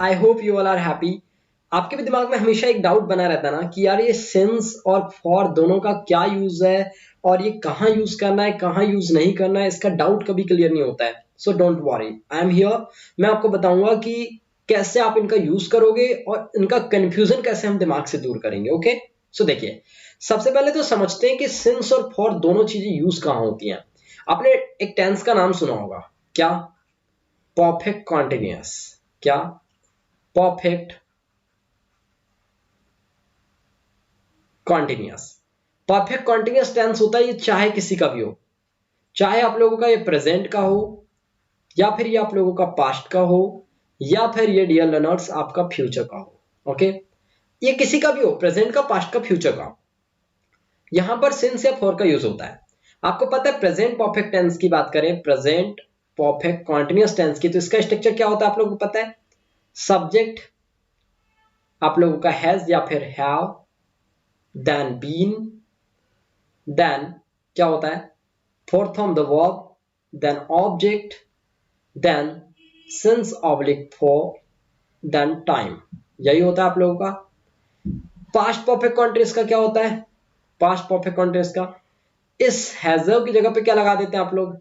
I hope you all are happy. आपके भी दिमाग में हमेशा एक डाउट बना रहता है ना कि यार ये सिंस और फॉर दोनों का क्या यूज है और ये कहाँ यूज करना है कहाँ यूज नहीं करना है, इसका डाउट कभी क्लियर नहीं होता है। So don't worry, I am here. मैं आपको बताऊंगा कि कैसे आप इनका यूज करोगे और इनका कंफ्यूजन कैसे हम दिमाग से दूर करेंगे। ओके, सो देखिए, सबसे पहले तो समझते हैं कि सिंस और फॉर दोनों चीजें यूज कहाँ होती हैं। आपने एक टेंस का नाम सुना होगा, क्या? Perfect continuous. क्या? Perfect continuous. Perfect continuous tense होता है ये, चाहे किसी का भी हो, चाहे आप लोगों का ये प्रेजेंट का हो या फिर ये आप लोगों का पास्ट का हो या फिर ये डियर लर्नर्स आपका फ्यूचर का हो। ओके, ये किसी का भी हो, प्रेजेंट का, पास्ट का, फ्यूचर का। यहां पर सिंस या फॉर का यूज होता है। आपको पता है प्रेजेंट परफेक्ट टेंस की बात करें, प्रेजेंट परफेक्ट कॉन्टिन्यूअस टेंस की, तो इसका स्ट्रक्चर क्या होता है आप लोगों को पता है? सब्जेक्ट आप लोगों का हैज या फिर हैव, देन बीन, देन क्या होता है? Fourth form the verb, then object, then since oblique for, then time. यही होता है आप लोगों का। पास्ट परफेक्ट कॉन्टिन्यूअस का क्या होता है? पास्ट परफेक्ट कॉन्टिन्यूअस का इस हैजव की जगह पे क्या लगा देते हैं आप लोग?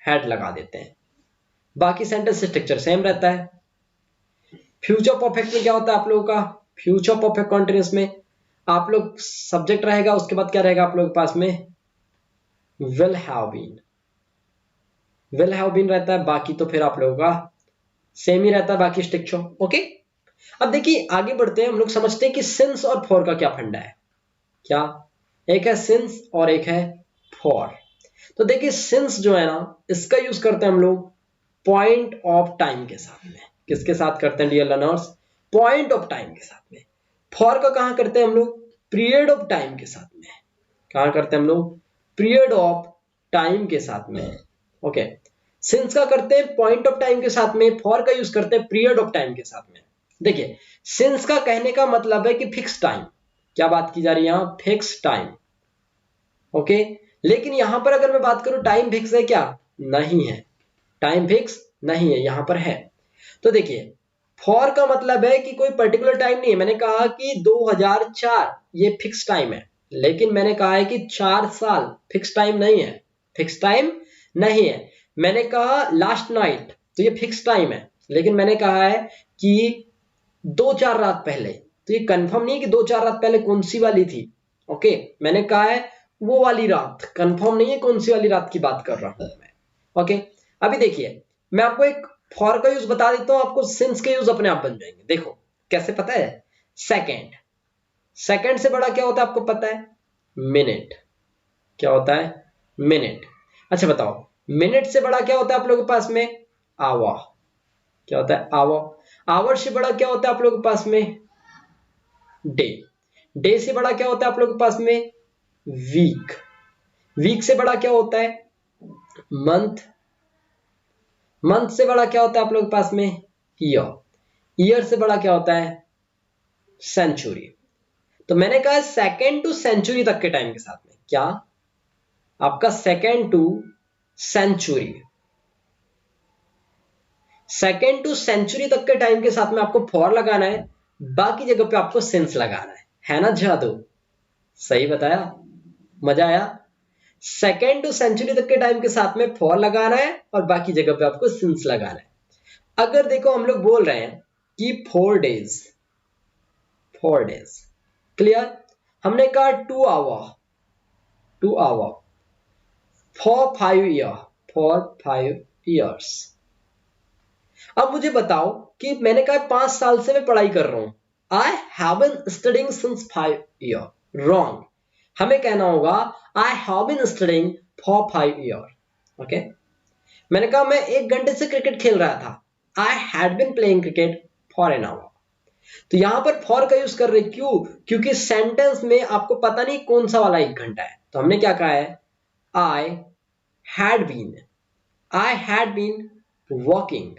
हैड लगा देते हैं। बाकी सेंटेंस स्ट्रक्चर सेम रहता है। फ्यूचर परफेक्ट में क्या होता है आप लोगों का? फ्यूचर परफेक्ट कॉन्टिन्यूअस में आप लोग सब्जेक्ट रहेगा, उसके बाद क्या रहेगा आप लोगों के पास में? Will have been. Will have been रहता है, बाकी तो फिर आप लोगों का सेम ही रहता है बाकी स्ट्रक्चर। ओके, अब देखिए आगे बढ़ते हैं, हम लोग समझते हैं कि सिंस और फॉर का क्या फंडा है। क्या? एक है सिंस और एक है फॉर। तो देखिए सिंस जो है ना, इसका यूज करते हैं हम लोग पॉइंट ऑफ टाइम के साथ में। किसके साथ करते हैं dear learners? Point of time के साथ में। फॉर का कहां करते हैं हम लोग? पीरियड ऑफ टाइम के साथ में। कहां करते हैं हम लोग? पीरियड ऑफ टाइम के साथ में। ओके, सिंस का करते हैं पॉइंट ऑफ टाइम के साथ में, फॉर का यूज करते हैं पीरियड ऑफ टाइम के साथ में। देखिए सिंस का कहने का मतलब है कि फिक्स टाइम। क्या बात की जा रही है यहां? Fix time. ओके, लेकिन यहां पर अगर मैं बात करूं टाइम फिक्स है क्या? नहीं है, टाइम फिक्स नहीं है, यहां पर है। तो देखिए फॉर का मतलब है कि कोई पर्टिकुलर टाइम नहीं है। मैंने कहा कि 2004 ये फिक्स टाइम है, लेकिन मैंने कहा है कि 4 साल फिक्स टाइम नहीं है, फिक्स टाइम नहीं है। मैंने कहा लास्ट नाइट, तो ये फिक्स टाइम है, लेकिन मैंने कहा है कि 2-4 रात पहले, तो ये कंफर्म नहीं है कि 2-4 रात पहले कौन सी वाली थी। ओके, मैंने कहा है वो वाली रात, कंफर्म नहीं है कौन सी वाली रात की बात कर रहा हूं मैं। ओके, अभी देखिए मैं आपको एक फॉर का यूज बता देता हूं, आपको सिंस के यूज अपने आप बन जाएंगे। देखो कैसे, पता है? सेकेंड। सेकेंड से बड़ा क्या होता है आपको पता है? मिनट। क्या होता है? मिनट। अच्छा बताओ, मिनट से बड़ा क्या होता है आप लोगों के पास में? आवर। क्या होता है? आवर। आवर से बड़ा क्या होता है आप लोगों के पास में? डे। डे से बड़ा क्या होता है आप लोगों के पास में? वीक। वीक से बड़ा क्या होता है? मंथ। मंथ से बड़ा क्या होता है आप लोगों के पास में? ईयर। ईयर से बड़ा क्या होता है? सेंचुरी। तो मैंने कहा सेकेंड टू सेंचुरी तक के टाइम के साथ में। क्या? आपका second to century, second to century तक के टाइम के साथ में आपको फॉर लगाना है, बाकी जगह पे आपको सिंस लगाना है ना जादू? सही बताया, मजा आया? सेकेंड टू सेंचुरी तक के टाइम के साथ में फॉर लगाना है और बाकी जगह पे आपको सिंस लगाना है। अगर देखो हम लोग बोल रहे हैं कि 4 डेज, 4 डेज, क्लियर? हमने कहा 2 hour, 2 hour, for 5 year, for 5 years. अब मुझे बताओ कि मैंने कहा 5 साल से मैं पढ़ाई कर रहा हूं, I have been studying since 5 year. Wrong, हमें कहना होगा I have been studying for 5 year. Okay, मैंने कहा मैं 1 घंटे से क्रिकेट खेल रहा था, I had been playing cricket for an hour. तो यहां पर फॉर का यूज कर रहे, क्यों? क्योंकि सेंटेंस में आपको पता नहीं कौन सा वाला 1 घंटा है। तो हमने क्या कहा है? I had been, I had been walking,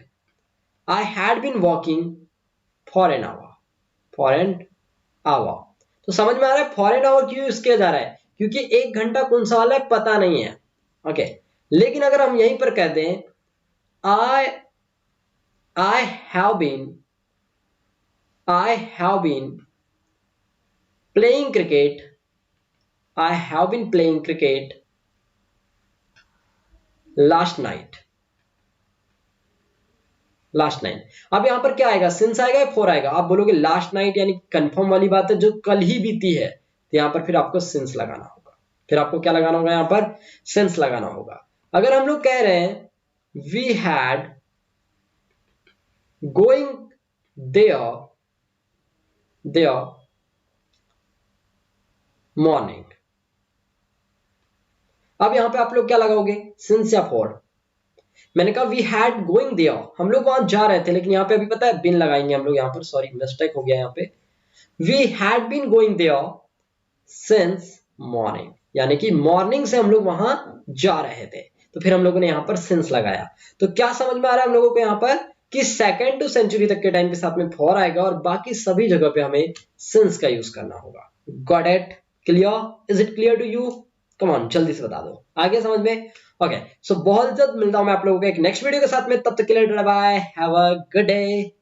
I had been walking for an hour, for an hour. तो समझ में आ रहा है फॉर एन आवर क्यों यूज किया जा रहा है? क्योंकि 1 घंटा कौन सा वाला है पता नहीं है। ओके, लेकिन अगर हम यहीं पर कह दें I have been I have been playing cricket. I have been playing cricket last night. Last night. अब यहां पर क्या आएगा, सिंस आएगा या फोर आएगा? आप बोलोगे लास्ट नाइट यानी कंफर्म वाली बात है, जो कल ही बीती है, तो यहां पर फिर आपको सिंस लगाना होगा। फिर आपको क्या लगाना होगा? यहां पर सिंस लगाना होगा। अगर हम लोग कह रहे हैं we had going there morning, अब यहां पे आप लोग क्या लगाओगे? सिंस या फॉर? मैंने कहा वी हैड गोइंग देयर, हम लोग वहां जा रहे थे, लेकिन यहाँ पे अभी पता है बिन लगाएंगे हम लोग यहाँ पर, सॉरी मिस्टेक हो गया यहाँ पे। We had been going there since morning, यानी कि मॉर्निंग से हम लोग वहां जा रहे थे, तो फिर हम लोगों ने यहाँ पर सिंस लगाया। तो क्या समझ में आ रहा है हम लोगों को यहाँ पर कि सेकंड टू सेंचुरी तक के टाइम के साथ में फॉर आएगा और बाकी सभी जगह पे हमें सिंस का यूज करना होगा। Got it? Clear? Is it clear to you? Come on, जल्दी से बता दो, आ गया समझ में? ओके, सो बहुत जल्द मिलता हूं मैं आप लोगों को एक नेक्स्ट वीडियो के साथ में, तब तक के लिए bye, have a good day.